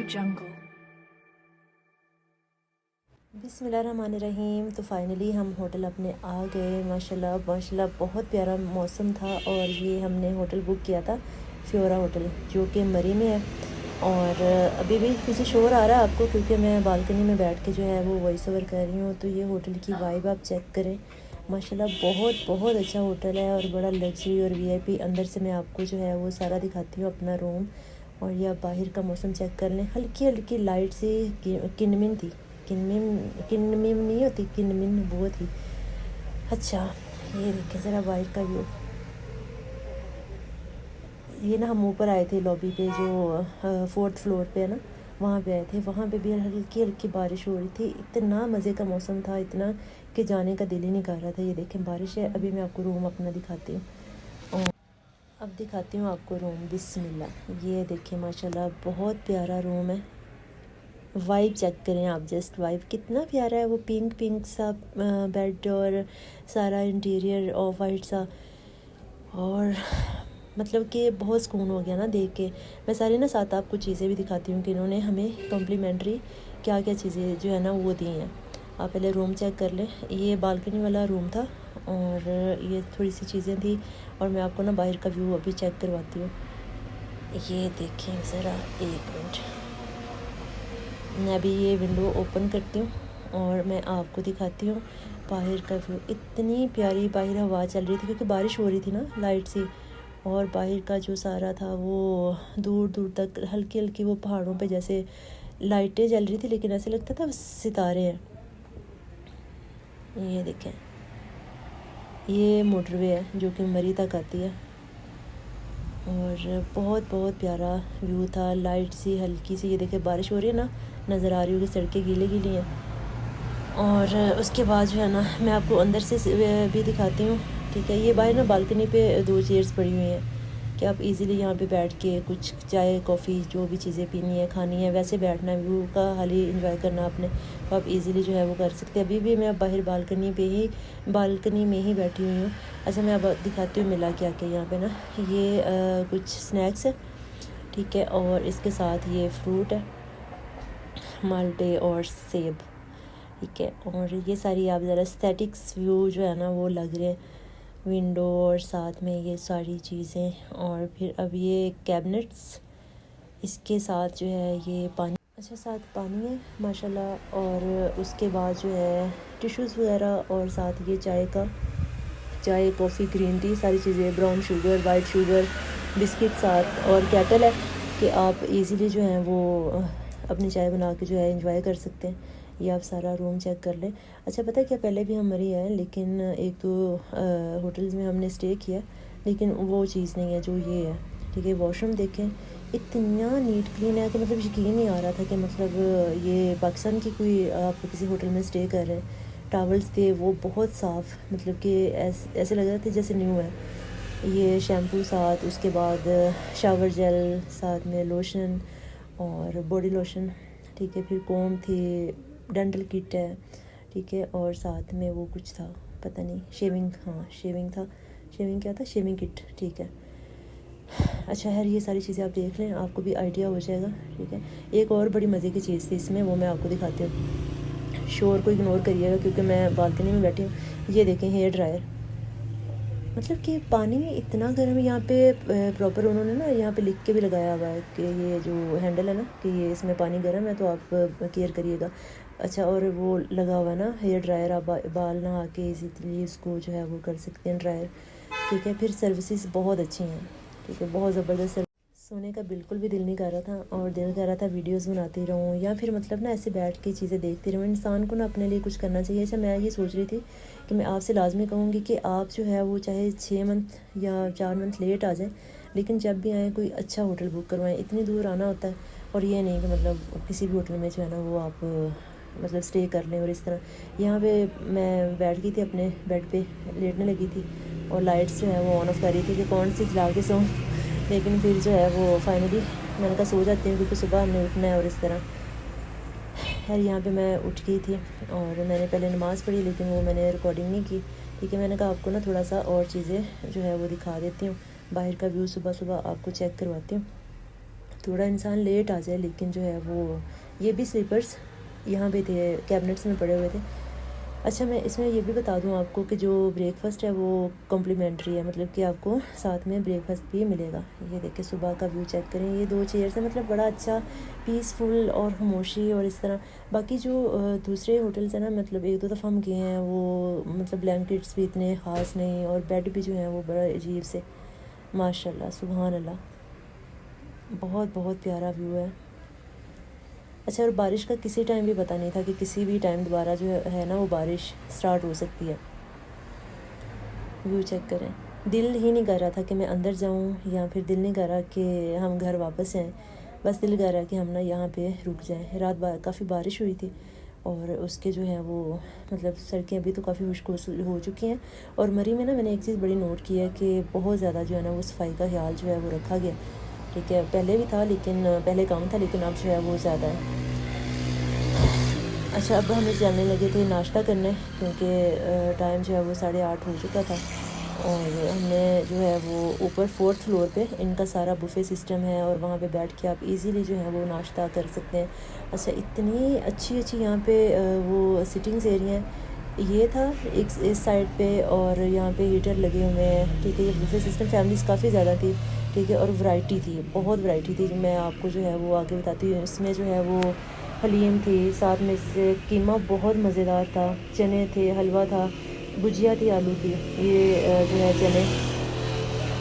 jungle. बिस्मिल्लाहिर्रहमानिर्रहीम। तो finally हम होटल अपने आ गए। माशाल्लाह माशाल्लाह बहुत प्यारा मौसम था। और ये हमने होटल बुक किया था फ्योरा होटल, जो कि मरी में है। और अभी भी पीछे शोर आ रहा है आपको, क्योंकि मैं बालकनी में बैठ के जो है वो वॉइस ओवर कर रही हूँ। तो ये होटल की वाइब आप चेक करें। माशाल्लाह बहुत बहुत अच्छा होटल है और बड़ा लग्जरी और वीआईपी। अंदर से मैं आपको जो है वो सारा दिखाती हूँ अपना रूम। और ये आप बाहर का मौसम चेक कर लें। हल्की हल्की लाइट सी किनमिन थी। किनमिन नहीं होती, किनमिन वो थी। अच्छा, ये देखें ज़रा बाहर का व्यू। ये ना हम ऊपर आए थे लॉबी पे, जो 4th फ्लोर पे है ना, वहाँ पे आए थे। वहाँ पे भी हल्की हल्की बारिश हो रही थी। इतना मज़े का मौसम था, इतना कि जाने का दिल ही नहीं कर रहा था। ये देखें बारिश है। अभी मैं आपको रूम अपना दिखाती हूँ। और अब दिखाती हूँ आपको रूम। बिस्मिल्लाह, ये देखें माशाल्लाह बहुत प्यारा रूम है। वाइब चेक करें आप, जस्ट वाइब कितना प्यारा है। वो पिंक पिंक सा बेड और सारा इंटीरियर ऑफ वाइट सा। और मतलब कि बहुत सुकून हो गया ना देख के। मैं सारी ना साथ आपको चीज़ें भी दिखाती हूँ कि इन्होंने हमें कॉम्प्लीमेंट्री क्या क्या चीज़ें जो है ना वो दी हैं। आप पहले रूम चेक कर लें। ये बालकनी वाला रूम था और ये थोड़ी सी चीज़ें थी। और मैं आपको ना बाहर का व्यू अभी चेक करवाती हूँ। ये देखें ज़रा, एक मिनट, मैं अभी ये विंडो ओपन करती हूँ और मैं आपको दिखाती हूँ बाहर का व्यू। इतनी प्यारी बाहर हवा चल रही थी, क्योंकि बारिश हो रही थी ना लाइट सी। और बाहर का जो सारा था वो दूर दूर तक हल्की हल्की वो पहाड़ों पे जैसे लाइटें जल रही थी, लेकिन ऐसे लगता था सितारे हैं। ये देखें, ये मोटरवे है जो कि मरी तक आती है। और बहुत बहुत प्यारा व्यू था। लाइट सी हल्की सी, ये देखें बारिश हो रही है ना, नज़र आ रही होगी, सड़कें गीली गीली हैं। और उसके बाद जो है ना मैं आपको अंदर से भी दिखाती हूँ। ठीक है, ये बाहर ना बालकनी पे 2 चेयर्स पड़ी हुई हैं कि आप इजीली यहाँ पे बैठ के कुछ चाय कॉफ़ी जो भी चीज़ें पीनी है खानी है, वैसे बैठना है, व्यू का हाली इंजॉय करना आपने, तो आप इजीली जो है वो कर सकते हैं। अभी भी मैं बाहर बालकनी में ही बैठी हुई हूँ। अच्छा, मैं अब दिखाती हूँ मिला क्या क्या यहाँ पे ना। ये कुछ स्नैक्स है, ठीक है, और इसके साथ ये फ्रूट है, माल्टे और सेब, ठीक है। और ये सारी आप ज़रा स्टैटिक्स व्यू जो है ना वो लग रहे हैं, विंडो और साथ में ये सारी चीज़ें। और फिर अब ये कैबिनेट्स, इसके साथ जो है ये पानी, अच्छा साथ पानी है माशाल्लाह। और उसके बाद जो है टिश्यूज़ वगैरह, और साथ ये चाय कॉफ़ी ग्रीन टी सारी चीज़ें, brown sugar white sugar biscuit साथ, और केटल है कि आप इजीली जो है वो अपनी चाय बना के जो है एंजॉय कर सकते हैं। ये आप सारा रूम चेक कर लें। अच्छा, पता है क्या, पहले भी हम मरी आए, लेकिन एक दो होटल्स में हमने स्टे किया, लेकिन वो चीज़ नहीं है जो ये है। ठीक है, वॉशरूम देखें इतना नीट क्लीन है कि मतलब यकीन नहीं आ रहा था कि मतलब ये पाकिस्तान की कोई आप किसी होटल में स्टे कर रहे हैं। टावल्स थे वो बहुत साफ़, मतलब कि ऐसे लग रहे थे जैसे न्यू है। ये शैम्पू साथ, उसके बाद शावर जेल साथ में, लोशन और बॉडी लोशन, ठीक है। फिर कोम थी, डेंटल किट है, ठीक है। और साथ में वो कुछ था, पता नहीं, शेविंग, हाँ शेविंग था, शेविंग क्या था, शेविंग किट, ठीक है। अच्छा यार, ये सारी चीज़ें आप देख लें, आपको भी आइडिया हो जाएगा, ठीक है। एक और बड़ी मज़े की चीज़ थी इसमें, वो मैं आपको दिखाती हूँ। शोर को इग्नोर करिएगा क्योंकि मैं बालकनी में बैठी हूँ। ये देखें हेयर ड्रायर, मतलब कि पानी इतना गर्म है यहाँ पे। प्रॉपर उन्होंने ना यहाँ पे लिख के भी लगाया हुआ है कि ये जो हैंडल है ना, कि ये इसमें पानी गर्म है तो आप केयर करिएगा। अच्छा, और वो लगा हुआ है ना हेयर ड्रायर, आप बाल नहा के इजीली इसको जो है वो कर सकते हैं ड्रायर, ठीक है। फिर सर्विसेज बहुत अच्छी हैं, ठीक है, बहुत ज़बरदस्त। सोने का बिल्कुल भी दिल नहीं कर रहा था, और दिल कर रहा था वीडियोस बनाती रहूँ, या फिर मतलब ना ऐसे बैठ के चीज़ें देखती रहूँ। इंसान को ना अपने लिए कुछ करना चाहिए। अच्छा, मैं ये सोच रही थी कि मैं आपसे लाजमी कहूँगी कि आप जो है वो चाहे 6 मंथ या 4 मंथ लेट आ जाएं, लेकिन जब भी आएँ कोई अच्छा होटल बुक करवाएं। इतनी दूर आना होता है, और ये नहीं कि मतलब किसी भी होटल में जो है ना वो आप मतलब स्टे कर लें। और इस तरह यहाँ पे मैं बैठ गई थी अपने बेड पे, लेटने लगी थी, और लाइट्स जो है वो ऑन ऑफ कर रही थी कि कौन सी चला के सोऊं। लेकिन फिर जो है वो फाइनली मैंने कहा सो जाती हूँ, क्योंकि सुबह हमने उठना है। और इस तरह यार यहाँ पे मैं उठ गई थी और मैंने पहले नमाज़ पढ़ी, लेकिन वो मैंने रिकॉर्डिंग नहीं की, ठीक है। मैंने कहा आपको ना थोड़ा सा और चीज़ें जो है वो दिखा देती हूँ, बाहर का व्यू सुबह सुबह आपको चेक करवाती हूँ। थोड़ा इंसान लेट आ जाए, लेकिन जो है वो ये भी स्लीपर्स यहाँ पे थे, कैबिनेट्स में पड़े हुए थे। अच्छा, मैं इसमें ये भी बता दूँ आपको कि जो ब्रेकफ़ास्ट है वो कॉम्प्लीमेंट्री है, मतलब कि आपको साथ में ब्रेकफ़ास्ट भी मिलेगा। ये देखिए सुबह का व्यू चेक करें, ये 2 चेयर्स है, मतलब बड़ा अच्छा पीसफुल और खामोशी और इस तरह। बाकी जो दूसरे होटल्स हैं ना, मतलब 1-2 दफ़ा हम गए हैं, वो मतलब ब्लैंकेट्स भी इतने ख़ास नहीं और बेड भी जो है वो बड़ा अजीब से। माशाल्लाह, सुभान अल्लाह, बहुत बहुत प्यारा व्यू है। अच्छा, और बारिश का किसी टाइम भी पता नहीं था कि किसी भी टाइम दोबारा जो है ना वो बारिश स्टार्ट हो सकती है। व्यू चेक करें, दिल ही नहीं कर रहा था कि मैं अंदर जाऊं, या फिर दिल नहीं कर रहा कि हम घर वापस आएँ। बस दिल कर रहा कि हम ना यहाँ पे रुक जाएं। रात काफ़ी बारिश हुई थी और उसके जो है वो मतलब सड़कें अभी तो काफ़ी खुश्क हो चुकी हैं। और मरी में ना मैंने एक चीज़ बड़ी नोट की है कि बहुत ज़्यादा जो है ना वो सफाई का ख्याल जो है वो रखा गया। ठीक है, पहले भी था, लेकिन पहले कम था, लेकिन अब जो है वो ज़्यादा है। अच्छा, अब हम जाने लगे थे नाश्ता करने, क्योंकि टाइम जो है वो 8:30 हो चुका था। और हमने जो है वो ऊपर 4th फ्लोर पे इनका सारा बुफ़े सिस्टम है और वहाँ पे बैठ के आप इजीली जो है वो नाश्ता कर सकते हैं। अच्छा, इतनी अच्छी अच्छी यहाँ पे वो सिटिंग्स एरिया हैं। ये था एक इस साइड पे, और यहाँ पे हीटर लगे हुए हैं। ठीक है, ये बुफ़े सिस्टम, फैमिलीज़ काफ़ी ज़्यादा थी। ठीक है, और वैरायटी थी, बहुत वैरायटी थी। मैं आपको जो है वो आगे बताती हूँ। इसमें जो है वो हलीम थी, साथ में से कीमा बहुत मज़ेदार था, चने थे, हलवा था, भुजिया थी आलू की, ये जो है चने।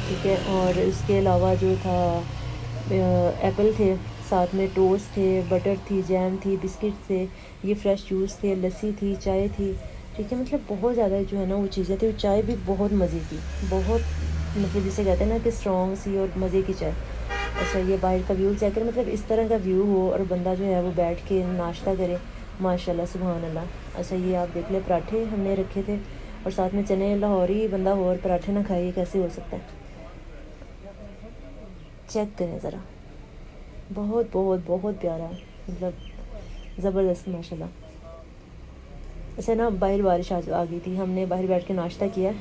ठीक है, और इसके अलावा जो था एप्पल थे, साथ में टोस्ट थे, बटर थी, जैम थी, बिस्किट थे, ये फ्रेश जूस थे, लस्सी थी, चाय थी। ठीक है, मतलब बहुत ज़्यादा जो है ना वो चीज़ें थी। चाय भी बहुत मज़े की, बहुत, मतलब जिसे कहते हैं ना कि स्ट्रॉन्ग सी और मज़े की चाय। अच्छा, ये बाहर का व्यू चेक करें, मतलब इस तरह का व्यू हो और बंदा जो है वो बैठ के नाश्ता करे, माशाल्लाह, सुभान अल्लाह। अच्छा, ये आप देख ले, पराठे हमने रखे थे और साथ में चने। लाहौरी बंदा और पराठे ना खाए, कैसे हो सकता है? चेक करें ज़रा, बहुत बहुत बहुत प्यारा, मतलब ज़बरदस्त, माशाल्लाह। अच्छा ना, बाहर बारिश आ गई थी, हमने बाहर बैठ के नाश्ता किया,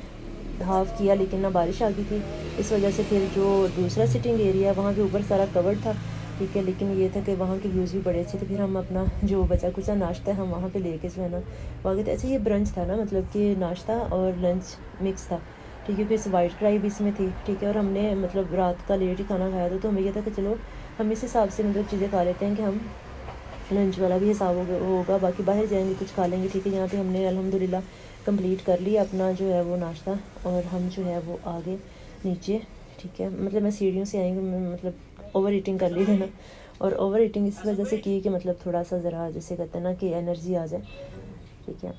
हाफ़ किया, लेकिन ना बारिश आ गई थी। इस वजह से फिर जो दूसरा सिटिंग एरिया वहाँ के ऊपर सारा कवर्ड था। ठीक है, लेकिन ये था कि वहाँ के व्यूज़ भी बड़े अच्छे थे। फिर हम अपना जो बचा कुचा नाश्ता है हम वहाँ पे लेके जो है ना वहाँ गए थे। अच्छा, ये ब्रंच था ना, मतलब कि नाश्ता और लंच मिक्स था। ठीक है, फिर वाइट कढ़ाई भी इसमें थी। ठीक है, और हमने मतलब रात का लेट ही खाना खाया था, तो हमें ये था कि चलो हम इस हिसाब से मतलब चीज़ें खा लेते हैं कि हम लंच वाला भी हिसाब होगा, बाकी बाहर जाएंगे कुछ खा लेंगे। ठीक है, यहाँ पे हमने अल्हम्दुलिल्लाह कंप्लीट कर लिया अपना जो है वो नाश्ता, और हम जो है वो आगे नीचे। ठीक है, मतलब मैं सीढ़ियों से आएंगे, मैं मतलब ओवर ईटिंग कर ली थी ना, और ओवर ईटिंग इस वजह से की कि मतलब थोड़ा सा ज़रा जैसे कहते हैं ना कि एनर्जी आ जाए। ठीक है,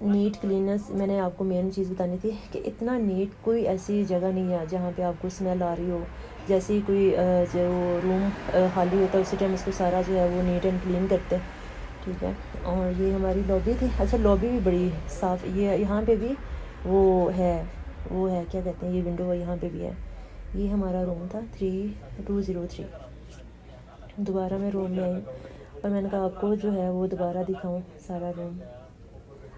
नीट क्लीनेस मैंने आपको मेन चीज़ बतानी थी कि इतना नीट कोई ऐसी जगह नहीं है जहाँ पे आपको स्मेल आ रही हो। जैसे ही कोई जो रूम खाली होता है उसी टाइम उसको सारा जो है वो नीट एंड क्लीन करते हैं। ठीक है, और ये हमारी लॉबी थी। अच्छा, लॉबी भी बड़ी साफ़, ये यहाँ पे भी वो है क्या कहते हैं, ये विंडो है, यहाँ पे भी है। ये हमारा रूम था 3203। दोबारा मैं रूम में आई और मैंने कहा आपको जो है वो दोबारा दिखाऊं सारा रूम।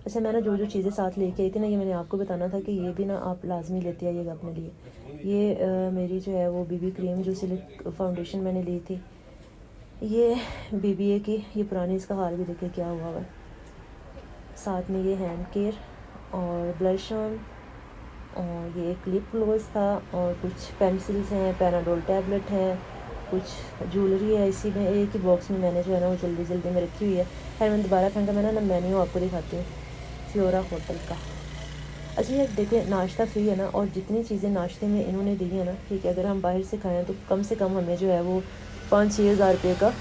अच्छा, मैं ना जो जो चीज़ें साथ लेके आई थी ना, ये मैंने आपको बताना था कि ये भी ना आप लाजमी लेते आइएगा अपने लिए। ये मेरी जो है वो बीबी क्रीम, जो सिलिक फाउंडेशन मैंने ली थी, ये बीबीए की, ये पुरानी, इसका हाल भी देखिए क्या हुआ है। साथ में ये हैंड केयर और ब्लश ऑन, और ये एक लिप ग्लॉस था, और कुछ पेंसिल्स हैं, पैनाडोल टैबलेट हैं, कुछ ज्वेलरी है। इसी में एक ही बॉक्स में मैंने जो है ना वो जल्दी जल्दी में रखी हुई है। खैर, मैं दोबारा फेंका, मैं ना मेन्यू आपको दिखाती हूँ फ्लोरा होटल का। अच्छा, ये देखिए, नाश्ता फ्री है ना, और जितनी चीज़ें नाश्ते में इन्होंने दी है ना, ठीक है, अगर हम बाहर से खाएं तो कम से कम हमें जो है वो 5-6 हज़ार रुपये का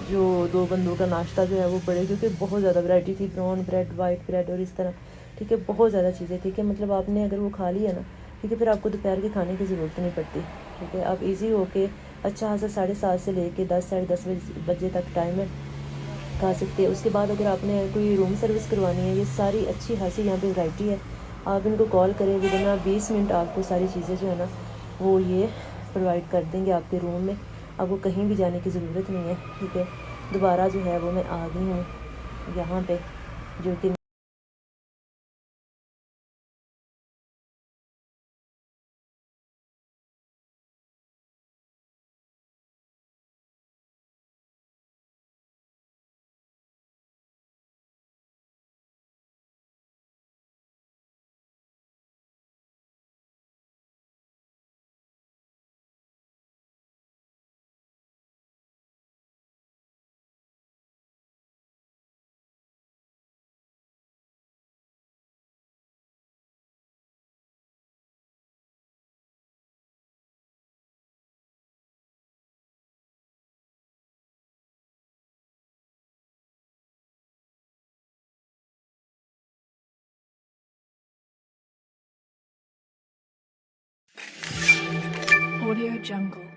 जो 2 बंदों का नाश्ता जो है वो पड़े, क्योंकि बहुत ज़्यादा वैरायटी थी, ब्राउन ब्रेड, वाइट ब्रेड और इस तरह। ठीक है, बहुत ज़्यादा चीज़ें। ठीक है, मतलब आपने अगर वो खा लिया ना, ठीक है, फिर आपको दोपहर के खाने की ज़रूरत नहीं पड़ती। ठीक है, आप ईजी होके अच्छा खासा 7:30 से लेके 10 साढ़े 10 बजे तक टाइम है, खा सकते हैं। उसके बाद अगर आपने कोई रूम सर्विस करवानी है, ये सारी अच्छी खासी यहाँ पे वैरायटी है। आप इनको कॉल करें, विद इन 20 मिनट आपको सारी चीज़ें जो है ना वो ये प्रोवाइड कर देंगे आपके रूम में। आपको कहीं भी जाने की ज़रूरत नहीं है। ठीक है, दोबारा जो है वो मैं आ गई हूँ यहाँ पे, जो कि Audio Jungle.